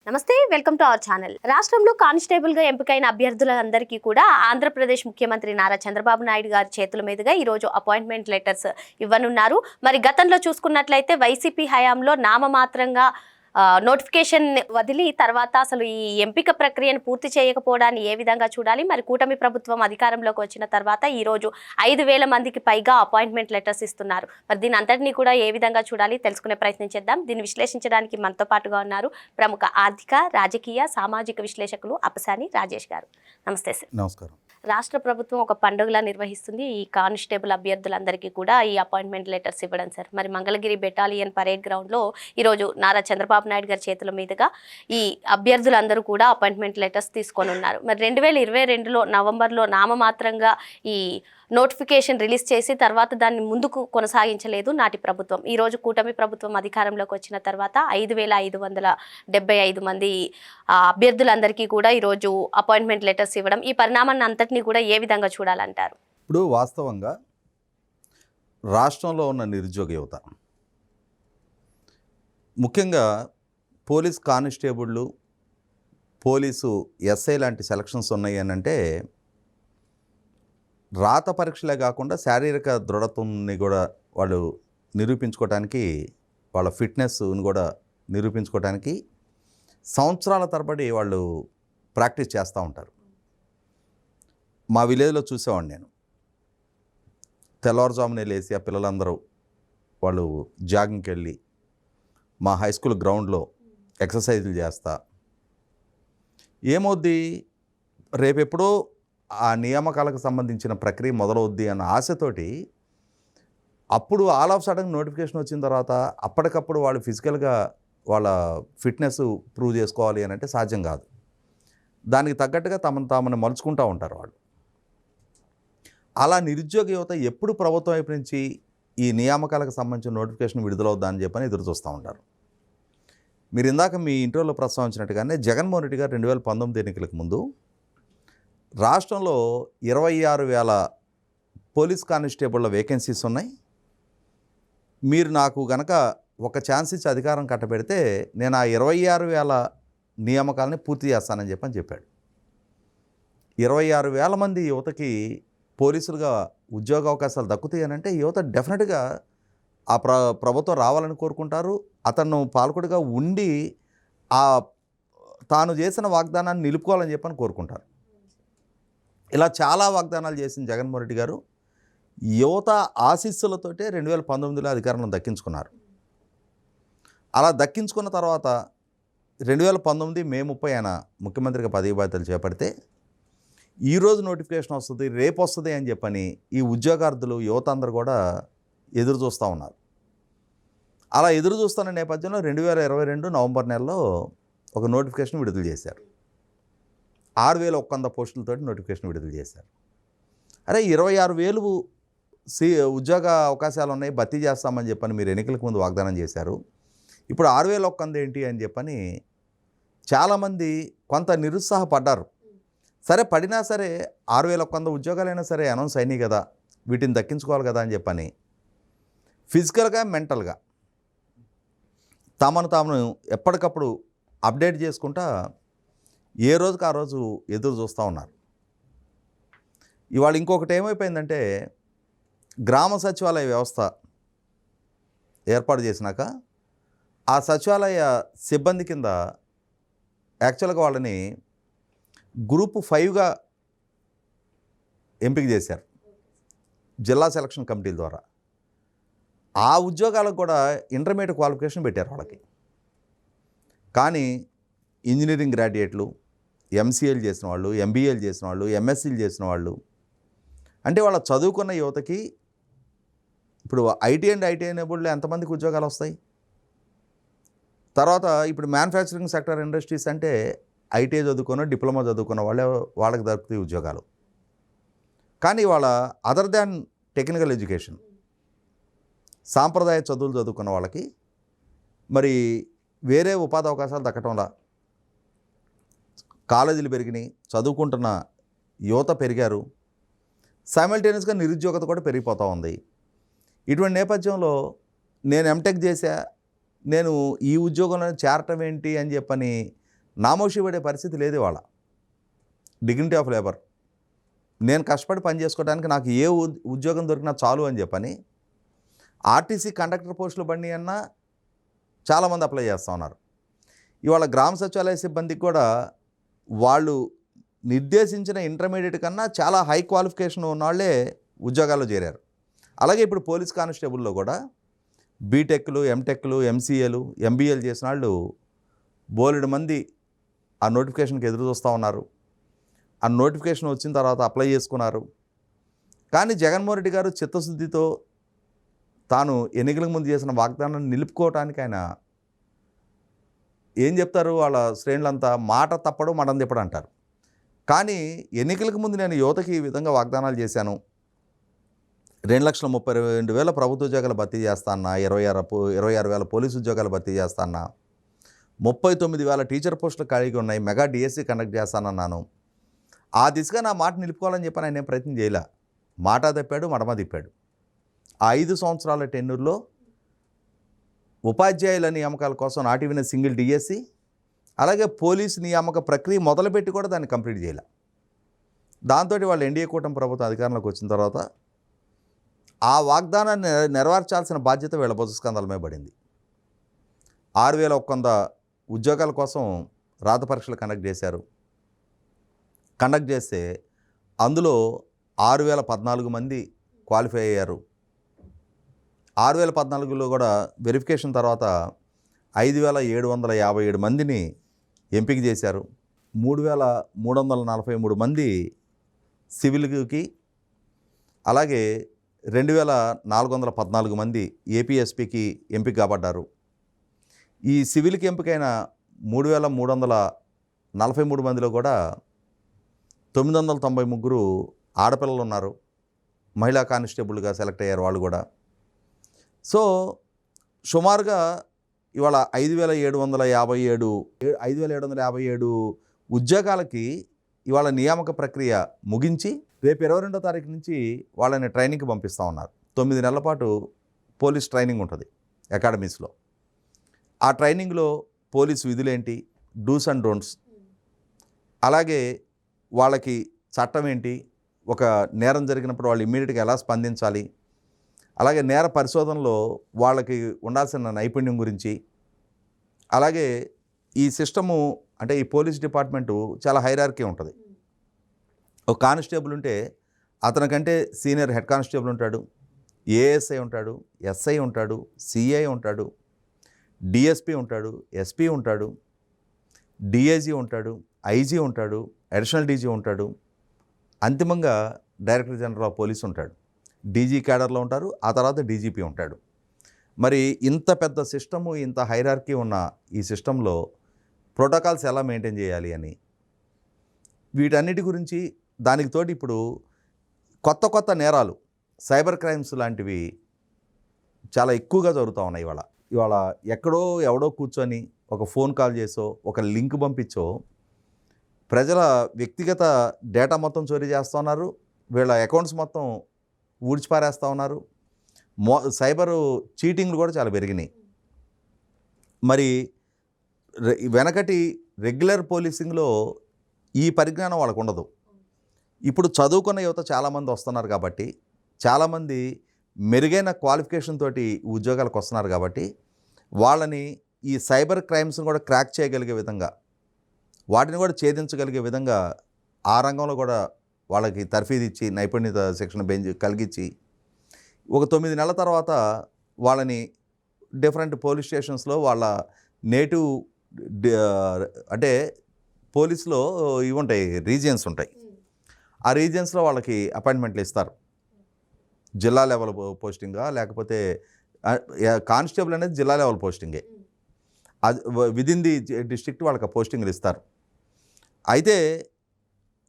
నమస్తే, welcome to our channel. రాష్ట్రంలో constable గా ఎంపికైన అభ్యర్థులందరికీ కూడా ఆంధ్రప్రదేశ్ ముఖ్యమంత్రి నారా చంద్రబాబు నాయుడు గారి చేతుల మీదుగా ఈ రోజు అపాయింట్మెంట్ లెటర్స్ ఇవ్వనున్నారు. మరి గతంలో చూసుకున్నట్లయితే వైసీపీ హయాంలో నామమాత్రంగా నోటిఫికేషన్ వదిలి తర్వాత అసలు ఈ ఎంపిక ప్రక్రియను పూర్తి చేయకపోవడాన్ని ఏ విధంగా చూడాలి? మరి కూటమి ప్రభుత్వం అధికారంలోకి వచ్చిన తర్వాత ఈ రోజు 5,000 మందికి పైగా అపాయింట్మెంట్ లెటర్స్ ఇస్తున్నారు. మరి దీని అంతటినీ కూడా ఏ విధంగా చూడాలి తెలుసుకునే ప్రయత్నం చేద్దాం. దీన్ని విశ్లేషించడానికి మనతో పాటుగా ఉన్నారు ప్రముఖ ఆర్థిక, రాజకీయ, సామాజిక విశ్లేషకులు అప్పసాని రాజేష్ గారు. నమస్తే సార్. నమస్కారం. రాష్ట్ర ప్రభుత్వం ఒక పండుగలా నిర్వహిస్తుంది ఈ కానిస్టేబుల్ అభ్యర్థులందరికీ కూడా ఈ అపాయింట్మెంట్ లెటర్స్ ఇవ్వడం సార్. మరి మంగళగిరి బెటాలియన్ పరేడ్ గ్రౌండ్లో ఈరోజు నారా చంద్రబాబు నాయుడు గారి చేతుల మీదుగా ఈ అభ్యర్థులందరూ కూడా అపాయింట్మెంట్ లెటర్స్ తీసుకొని ఉన్నారు. మరి 2022లో నవంబర్లో నామమాత్రంగా ఈ నోటిఫికేషన్ రిలీజ్ చేసి తర్వాత దాన్ని ముందుకు కొనసాగించలేదు నాటి ప్రభుత్వం. ఈరోజు కూటమి ప్రభుత్వం అధికారంలోకి వచ్చిన తర్వాత 5,575 మంది అభ్యర్థులందరికీ కూడా ఈరోజు అపాయింట్మెంట్ లెటర్స్ ఇవ్వడం, ఈ పరిణామాన్ని అంతటినీ కూడా ఏ విధంగా చూడాలంటారు? ఇప్పుడు వాస్తవంగా రాష్ట్రంలో ఉన్న నిరుద్యోగ యువత, ముఖ్యంగా పోలీస్ కానిస్టేబుళ్ళు, పోలీసు ఎస్ఐ లాంటి సెలక్షన్స్ ఉన్నాయి అని అంటే రాత పరీక్షలే కాకుండా శారీరక దృఢత్వాన్ని కూడా వాళ్ళు నిరూపించుకోవడానికి, వాళ్ళ ఫిట్నెస్ని కూడా నిరూపించుకోవడానికి సంవత్సరాల తరబడి వాళ్ళు ప్రాక్టీస్ చేస్తూ ఉంటారు. మా విలేజ్లో చూసేవాడిని నేను. తెల్లవారుజామునే లేచి ఆ పిల్లలందరూ వాళ్ళు జాగింగ్కి వెళ్ళి మా హై స్కూల్ గ్రౌండ్లో ఎక్సర్సైజులు చేస్తా, ఏమవుద్ది రేపెప్పుడో ఆ నియామకాలకు సంబంధించిన ప్రక్రియ మొదలవుద్ది అన్న ఆశతోటి అప్పుడు ఆల్ ఆఫ్ సడన్ నోటిఫికేషన్ వచ్చిన తర్వాత అప్పటికప్పుడు వాళ్ళు ఫిజికల్గా వాళ్ళ ఫిట్నెస్ ప్రూవ్ చేసుకోవాలి అని అంటే సాధ్యం కాదు. దానికి తగ్గట్టుగా తామని మలుచుకుంటూ ఉంటారు వాళ్ళు. అలా నిరుద్యోగ యువత ఎప్పుడు ప్రభుత్వం వైపు నుంచి ఈ నియామకాలకు సంబంధించిన నోటిఫికేషన్ విడుదలవుద్దా అని చెప్పని ఎదురు చూస్తూ ఉంటారు. మీరు ఇందాక మీ ఇంటర్వ్యూలో ప్రస్తావించినట్టుగానే జగన్మోహన్ రెడ్డి గారు 2019 ఎన్నికలకు ముందు రాష్ట్రంలో 26,000 పోలీస్ కానిస్టేబుళ్ళ వేకెన్సీస్ ఉన్నాయి, మీరు నాకు గనక ఒక ఛాన్స్ ఇచ్చి అధికారం కట్టబెడితే నేను ఆ 26,000 నియామకాలని పూర్తి చేస్తానని చెప్పాడు. 26,000 మంది యువతకి పోలీసులుగా ఉద్యోగ అవకాశాలు దక్కుతాయి అని అంటే యువత డెఫినెట్గా ఆ ప్రభుత్వం రావాలని కోరుకుంటారు. అతను పాలకుడిగా ఉండి తాను చేసిన వాగ్దానాన్ని నిలుపుకోవాలని చెప్పని కోరుకుంటారు. ఇలా చాలా వాగ్దానాలు చేసిన జగన్మోహన్ రెడ్డి గారు యువత ఆశీస్సులతోటే 2019లో అధికారంలో దక్కించుకున్నారు. అలా దక్కించుకున్న తర్వాత 2019 మే 30 ఆయన ముఖ్యమంత్రిగా పదవి బాధ్యతలు చేపడితే ఈరోజు నోటిఫికేషన్ వస్తుంది, రేపు వస్తుంది అని చెప్పని ఈ ఉద్యోగార్థులు యువత అందరూ కూడా ఎదురు చూస్తూ ఉన్నారు. అలా ఎదురు చూస్తున్న నేపథ్యంలో 2022 నవంబర్ నెలలో ఒక నోటిఫికేషన్ విడుదల చేశారు. 6,100 పోస్టులతోటి నోటిఫికేషన్ విడుదల చేశారు. అరే 26,000 ఉద్యోగ అవకాశాలు ఉన్నాయి, భర్తీ చేస్తామని చెప్పని మీరు ఎన్నికలకు ముందు వాగ్దానం చేశారు. ఇప్పుడు 6,100 ఏంటి అని చెప్పని చాలామంది కొంత నిరుత్సాహపడ్డారు. సరే పడినా సరే 6,100 ఉద్యోగాలైనా సరే అనౌన్స్ అయినాయి కదా, వీటిని దక్కించుకోవాలి కదా అని చెప్పని ఫిజికల్గా, మెంటల్గా తాను ఎప్పటికప్పుడు అప్డేట్ చేసుకుంటా ఏ రోజుకి ఆ రోజు ఎదురు చూస్తూ ఉన్నారు. ఇవాళ ఇంకొకటి ఏమైపోయిందంటే గ్రామ సచివాలయ వ్యవస్థ ఏర్పాటు చేసినాక ఆ సచివాలయ సిబ్బంది కింద యాక్చువల్గా వాళ్ళని గ్రూప్ 5గా ఎంపిక చేశారు జిల్లా సెలక్షన్ కమిటీల ద్వారా. ఆ ఉద్యోగాలకు కూడా ఇంటర్మీడియట్ క్వాలిఫికేషన్ పెట్టారు వాళ్ళకి. కానీ ఇంజనీరింగ్ గ్రాడ్యుయేట్లు, ఎంసీఏలు చేసిన వాళ్ళు, ఎంబీఏలు చేసిన వాళ్ళు, ఎంఎస్సీలు చేసిన వాళ్ళు, అంటే వాళ్ళ చదువుకున్న యువతకి ఇప్పుడు ఐటీ ఎనేబుల్డ్లో ఎంతమందికి ఉద్యోగాలు వస్తాయి? తర్వాత ఇప్పుడు మ్యానుఫ్యాక్చరింగ్ సెక్టర్ ఇండస్ట్రీస్ అంటే ఐటీఐ చదువుకున్న, డిప్లొమా చదువుకున్న వాళ్ళకి దొరుకుతాయి ఉద్యోగాలు. కానీ వాళ్ళ అదర్ దాన్ టెక్నికల్ ఎడ్యుకేషన్, సాంప్రదాయ చదువులు చదువుకున్న వాళ్ళకి మరి వేరే ఉపాధి అవకాశాలు దక్కటంలా కాలేజీలు పెరిగినాయి, చదువుకుంటున్న యువత పెరిగారు, సైమల్టేనియస్గా నిరుద్యోగత కూడా పెరిగిపోతూ ఉంది. ఇటువంటి నేపథ్యంలో నేను ఎంటెక్ చేశా, నేను ఈ ఉద్యోగంలో చేరటం ఏంటి అని చెప్పని నామోషి పడే పరిస్థితి లేదు ఇవాళ. Dignity of labour. నేను కష్టపడి పని చేసుకోవడానికి నాకు ఏ ఉద్యోగం దొరికినా చాలు అని చెప్పని ఆర్టీసీ కండక్టర్ పోస్టులు బండి అన్నా చాలామంది అప్లై చేస్తూ ఉన్నారు. ఇవాళ గ్రామ సచివాలయ సిబ్బందికి కూడా వాళ్ళు నిర్దేశించిన ఇంటర్మీడియట్ కన్నా చాలా హై క్వాలిఫికేషన్ ఉన్న వాళ్ళే ఉద్యోగాల్లో చేరారు. అలాగే ఇప్పుడు పోలీస్ కానిస్టేబుల్లో కూడా బీటెక్లు, ఎంటెక్లు, ఎంసీఏలు, ఎంబీఏలు చేసిన వాళ్ళు బోలెడు మంది ఆ నోటిఫికేషన్కి ఎదురు చూస్తూ ఉన్నారు. ఆ నోటిఫికేషన్ వచ్చిన తర్వాత అప్లై చేసుకున్నారు. కానీ జగన్మోహన్ రెడ్డి గారు చిత్తశుద్ధితో తాను ఎన్నికలకు ముందు చేసిన వాగ్దానాన్ని నిలుపుకోవటానికి ఆయన ఏం చెప్తారు, వాళ్ళ శ్రేణులంతా మాట తప్పడం మడం తిప్పడం అంటారు. కానీ ఎన్నికలకు ముందు నేను యువతకి ఈ విధంగా వాగ్దానాలు చేశాను. 2,32,000 ప్రభుత్వ ఉద్యోగాలు భర్తీ చేస్తా అన్నా, 26,000 పోలీసు ఉద్యోగాలు భర్తీ చేస్తా అన్నా, 39,000 టీచర్ పోస్టులు ఖాళీగా ఉన్నాయి, మెగా డిఎస్సి కండక్ట్ చేస్తానన్నాను. ఆ దిశగా నా మాట నిలుపుకోవాలని చెప్పి ఆయన ఏం ప్రయత్నం చేయలే. మాట తప్పాడు, మడమ తిప్పాడు. ఆ 5 సంవత్సరాల టెన్యూర్లో ఉపాధ్యాయుల నియామకాల కోసం నాటివిన సింగిల్ డిఎస్సి, అలాగే పోలీసు నియామక ప్రక్రియ మొదలుపెట్టి కూడా దాన్ని కంప్లీట్ చేయాలి. దాంతో వాళ్ళు ఎన్డీఏ కూటమి ప్రభుత్వం అధికారంలోకి వచ్చిన తర్వాత ఆ వాగ్దానాన్ని నెరవేర్చాల్సిన బాధ్యత వీళ్ళ భుజస్కంధాల మీద పడింది. 6,100 ఉద్యోగాల కోసం రాత పరీక్షలు కండక్ట్ చేశారు. కండక్ట్ చేస్తే అందులో 6,014 మంది క్వాలిఫై అయ్యారు. 6,014లో కూడా వెరిఫికేషన్ తర్వాత 5,757 మందిని ఎంపిక చేశారు. 3,343 మంది సివిల్కి, అలాగే 2,414 మంది ఏపీఎస్పీకి ఎంపిక కాబడ్డారు. ఈ సివిల్కి ఎంపికైన 3,343 మందిలో కూడా 993 ఆడపిల్లలు ఉన్నారు. మహిళా కానిస్టేబుల్గా సెలెక్ట్ అయ్యారు వాళ్ళు కూడా. సో సుమారుగా ఇవాళ 5,757 ఉద్యోగాలకి ఇవాళ నియామక ప్రక్రియ ముగించి రేపు 22వ తారీఖు నుంచి వాళ్ళని ట్రైనింగ్కి పంపిస్తూ ఉన్నారు. 9 నెలల పాటు పోలీస్ ట్రైనింగ్ ఉంటుంది అకాడమీస్లో. ఆ ట్రైనింగ్లో పోలీసు విధులేంటి, డూస్ అండ్ డోంట్స్, అలాగే వాళ్ళకి చట్టం ఏంటి, ఒక నేరం జరిగినప్పుడు వాళ్ళు ఇమ్మీడియట్గా ఎలా స్పందించాలి, అలాగే నేర పరిశోధనలో వాళ్ళకి ఉండాల్సిన నైపుణ్యం గురించి, అలాగే ఈ సిస్టము అంటే ఈ పోలీస్ డిపార్ట్మెంటు చాలా హైరార్కీ ఉంటుంది. ఒక కానిస్టేబుల్ ఉంటే అతనికంటే సీనియర్ హెడ్ కానిస్టేబుల్ ఉంటాడు, ఏఎస్ఐ ఉంటాడు, ఎస్ఐ ఉంటాడు, సిఐ ఉంటాడు, డిఎస్పి ఉంటాడు, ఎస్పీ ఉంటాడు, డిఐజీ ఉంటాడు, ఐజీ ఉంటాడు, అడిషనల్ డీజీ ఉంటాడు, అంతిమంగా డైరెక్టర్ జనరల్ ఆఫ్ పోలీస్ ఉంటాడు. డీజీ క్యాడర్లో ఉంటారు, ఆ తర్వాత డీజీపీ ఉంటాడు. మరి ఇంత పెద్ద సిస్టము, ఇంత హైరార్కీ ఉన్న ఈ సిస్టంలో ప్రోటోకాల్స్ ఎలా మెయింటైన్ చేయాలి అని, వీటన్నిటి గురించి, దానికి తోటి ఇప్పుడు కొత్త కొత్త నేరాలు, సైబర్ క్రైమ్స్ లాంటివి చాలా ఎక్కువగా జరుగుతూ ఉన్నాయి. ఇవాళ ఎక్కడో ఎవడో కూర్చొని ఒక ఫోన్ కాల్ చేసో, ఒక లింక్ పంపించో ప్రజల వ్యక్తిగత డేటా మొత్తం చోరీ చేస్తూ ఉన్నారు. వీళ్ళ అకౌంట్స్ మొత్తం ఊడ్చిపారేస్తూ ఉన్నారు. సైబరు చీటింగ్లు కూడా చాలా పెరిగినాయి. మరి వెనకటి రెగ్యులర్ పోలీసింగ్లో ఈ పరిజ్ఞానం వాళ్ళకు ఉండదు. ఇప్పుడు చదువుకున్న యువత చాలామంది వస్తున్నారు కాబట్టి, చాలామంది మెరుగైన క్వాలిఫికేషన్ తోటి ఉద్యోగాలకు వస్తున్నారు కాబట్టి, వాళ్ళని ఈ సైబర్ క్రైమ్స్ని కూడా క్రాక్ చేయగలిగే విధంగా, వాటిని కూడా ఛేదించగలిగే విధంగా ఆ రంగంలో కూడా వాళ్ళకి తర్ఫీదు ఇచ్చి, నైపుణ్యత శిక్షణ కలిగించి, ఒక 9 నెలల తర్వాత వాళ్ళని డిఫరెంట్ పోలీస్ స్టేషన్స్లో వాళ్ళ నేటివ్ అంటే పోలీసులో ఇవి ఉంటాయి, రీజియన్స్ ఉంటాయి. ఆ రీజియన్స్లో వాళ్ళకి అపాయింట్మెంట్లు ఇస్తారు. జిల్లా లెవెల్ పోస్టింగా, లేకపోతే కానిస్టేబుల్ అనేది జిల్లా లెవెల్ పోస్టింగే. అది విదిన్ ది డిస్ట్రిక్ట్ వాళ్ళకి పోస్టింగ్లు ఇస్తారు. అయితే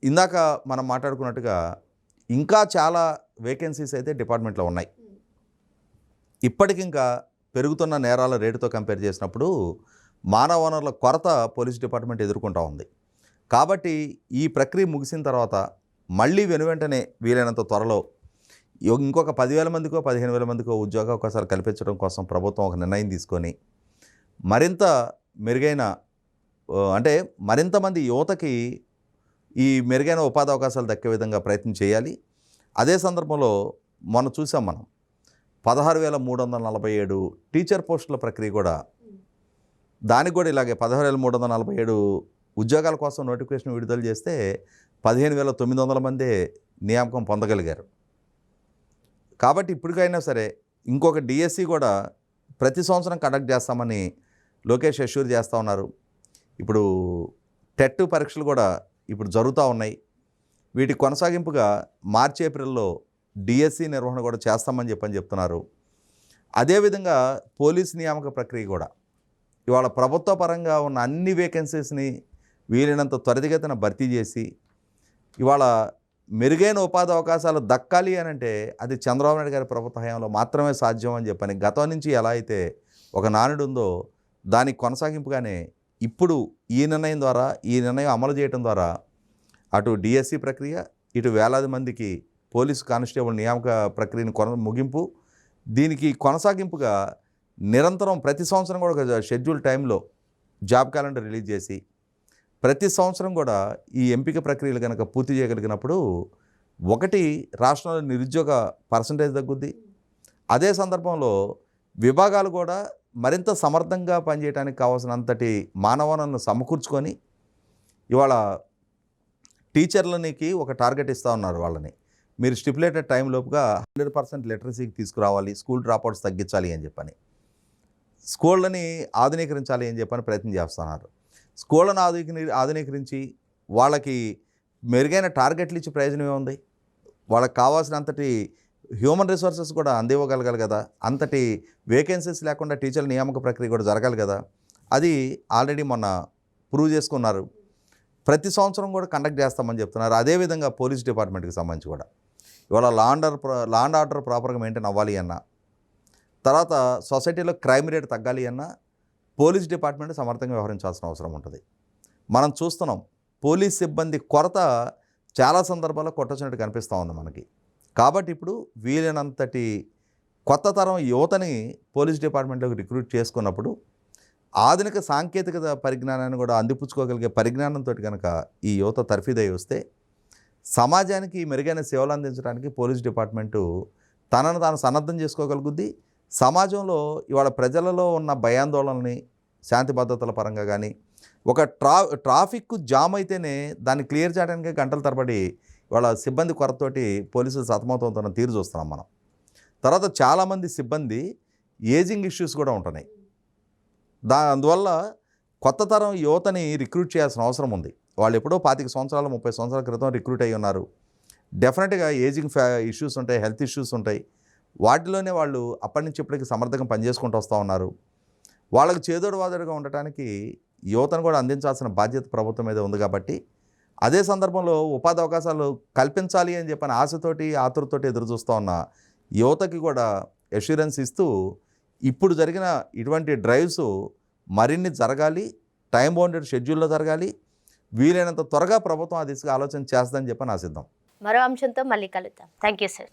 ఇందాక మనం మాట్లాడుకున్నట్టుగా ఇంకా చాలా వేకెన్సీస్ అయితే డిపార్ట్మెంట్లో ఉన్నాయి. ఇప్పటికింకా పెరుగుతున్న నేరాల రేటుతో కంపేర్ చేసినప్పుడు మానవ వనరుల కొరత పోలీస్ డిపార్ట్మెంట్ ఎదుర్కొంటూ ఉంది. కాబట్టి ఈ ప్రక్రియ ముగిసిన తర్వాత మళ్ళీ వెనువెంటనే వీలైనంత త్వరలో ఇంకొక 10,000 మందికో 15,000 మందికో ఉద్యోగ అవకాశాలు కల్పించడం కోసం ప్రభుత్వం ఒక నిర్ణయం తీసుకొని మరింత మెరుగైన అంటే మరింతమంది యువతకి ఈ మెరుగైన ఉపాధి అవకాశాలు దక్కే విధంగా ప్రయత్నం చేయాలి. అదే సందర్భంలో మొన్న చూసాం మనం 16,347 టీచర్ పోస్టుల ప్రక్రియ కూడా, దానికి కూడా ఇలాగే 16,347 ఉద్యోగాల కోసం నోటిఫికేషన్ విడుదల చేస్తే 15,900 మందే నియామకం పొందగలిగారు. కాబట్టి ఇప్పటికైనా సరే ఇంకొక డిఎస్సి కూడా ప్రతి సంవత్సరం కండక్ట్ చేస్తామని లోకేష్ అష్యూర్ చేస్తూ ఉన్నారు. ఇప్పుడు టెట్ పరీక్షలు కూడా ఇప్పుడు జరుగుతూ ఉన్నాయి. వీటి కొనసాగింపుగా మార్చి ఏప్రిల్లో డిఎస్సి నిర్వహణ కూడా చేస్తామని చెప్తున్నారు. అదేవిధంగా పోలీస్ నియామక ప్రక్రియ కూడా ఇవాళ ప్రభుత్వ పరంగా ఉన్న అన్ని వేకెన్సీస్ని వీలైనంత త్వరితగతిన భర్తీ చేసి ఇవాళ మెరుగైన ఉపాధి అవకాశాలు దక్కాలి అని అంటే అది చంద్రబాబు నాయుడు గారి ప్రభుత్వ హయాంలో మాత్రమే సాధ్యం అని చెప్పని గతం నుంచి ఎలా అయితే ఒక నానుడు ఉందో దానికి కొనసాగింపుగానే ఇప్పుడు ఈ నిర్ణయం అమలు చేయడం ద్వారా అటు డిఎస్సి ప్రక్రియ, ఇటు వేలాది మందికి పోలీసు కానిస్టేబుల్ నియామక ప్రక్రియను ముగింపు, దీనికి కొనసాగింపుగా నిరంతరం ప్రతి సంవత్సరం కూడా ఒక షెడ్యూల్ టైంలో జాబ్ క్యాలెండర్ రిలీజ్ చేసి ప్రతి సంవత్సరం కూడా ఈ ఎంపిక ప్రక్రియలు కనుక పూర్తి చేయగలిగినప్పుడు ఒకటి రాష్ట్రంలో నిరుద్యోగ పర్సంటేజ్ తగ్గుద్ది. అదే సందర్భంలో విభాగాలు కూడా మరింత సమర్థంగా పనిచేయడానికి కావాల్సినంతటి మానవ వనరులను సమకూర్చుకొని ఇవాళ టీచర్లనికి ఒక టార్గెట్ ఇస్తూ ఉన్నారు. వాళ్ళని మీరు స్టిపులేటెడ్ టైం లోపుగా 100% లిటరసీకి తీసుకురావాలి, స్కూల్ డ్రాప్అవుట్స్ తగ్గించాలి అని చెప్పని, స్కూళ్ళని ఆధునీకరించాలి అని చెప్పని ప్రయత్నం చేస్తున్నారు. స్కూళ్ళను ఆధునీకరించి వాళ్ళకి మెరుగైన టార్గెట్లు ఇచ్చి ప్రయోజనం ఏముంది? వాళ్ళకి కావాల్సినంతటి హ్యూమన్ రిసోర్సెస్ కూడా అందివ్వగలగాలి కదా. అంతటి వేకెన్సీస్ లేకుండా టీచర్ల నియామక ప్రక్రియ కూడా జరగాలి కదా. అది ఆల్రెడీ మొన్న ప్రూవ్ చేసుకున్నారు. ప్రతి సంవత్సరం కూడా కండక్ట్ చేస్తామని చెప్తున్నారు. అదేవిధంగా పోలీస్ డిపార్ట్మెంట్కి సంబంధించి కూడా ఇవాళ లా అండ్ ఆర్డర్ ప్రాపర్గా మెయింటైన్ అవ్వాలి అన్నా, తర్వాత సొసైటీలో క్రైమ్ రేట్ తగ్గాలి అన్నా పోలీస్ డిపార్ట్మెంట్ సమర్థంగా వ్యవహరించాల్సిన అవసరం ఉంటుంది. మనం చూస్తున్నాం పోలీస్ సిబ్బంది కొరత చాలా సందర్భాల్లో కొట్టొచ్చినట్టు కనిపిస్తూ ఉంది మనకి. కాబట్టి ఇప్పుడు వీలైనంతటి కొత్త తరం యువతని పోలీస్ డిపార్ట్మెంట్లోకి రిక్రూట్ చేసుకున్నప్పుడు ఆధునిక సాంకేతికత పరిజ్ఞానాన్ని కూడా అందిపుచ్చుకోగలిగే పరిజ్ఞానంతో కనుక ఈ యువత తర్ఫీదై వస్తే సమాజానికి మెరుగైన సేవలు అందించడానికి పోలీస్ డిపార్ట్మెంటు తనను తాను సన్నద్ధం చేసుకోగలుగుద్ది. సమాజంలో ఇవాళ ప్రజలలో ఉన్న భయాందోళనని శాంతి భద్రతల పరంగా కానీ ఒక ట్రాఫిక్ జామ్ అయితేనే దాన్ని క్లియర్ చేయడానికి గంటల తరబడి ఇవాళ సిబ్బంది కొరతతోటి పోలీసులు సతమతమవుతున్న తీరు చూస్తున్నాం మనం. తర్వాత చాలామంది సిబ్బంది ఏజింగ్ ఇష్యూస్ కూడా ఉంటున్నాయి. అందువల్ల కొత్త తరం యువతని రిక్రూట్ చేయాల్సిన అవసరం ఉంది. వాళ్ళు ఎప్పుడో 25 సంవత్సరాలు 30 సంవత్సరాల క్రితం రిక్రూట్ అయ్యి ఉన్నారు. డెఫినెట్గా ఏజింగ్ ఇష్యూస్ ఉంటాయి, హెల్త్ ఇష్యూస్ ఉంటాయి. వాటిలోనే వాళ్ళు అప్పటి నుంచి ఇప్పటికి సమర్థంగా పనిచేసుకుంటూ వస్తూ ఉన్నారు. వాళ్ళకి చేదోడు వాదోడుగా ఉండటానికి యువతను కూడా అందించాల్సిన బాధ్యత ప్రభుత్వం మీద ఉంది. కాబట్టి అదే సందర్భంలో ఉపాధి అవకాశాలు కల్పించాలి అని చెప్పని ఆశతోటి ఆతురతోటి ఎదురు చూస్తూ ఉన్న యువతకి కూడా అష్యూరెన్స్ ఇస్తూ ఇప్పుడు జరిగిన ఇటువంటి డ్రైవ్స్ మరిన్ని జరగాలి, టైం బౌండెడ్ షెడ్యూల్లో జరగాలి. వీలైనంత త్వరగా ప్రభుత్వం ఆ దిశగా ఆలోచన చేస్తుందని చెప్పని ఆశిద్దాం. మరో అంశంతో మళ్ళీ కలుద్దాం. Thank you sir.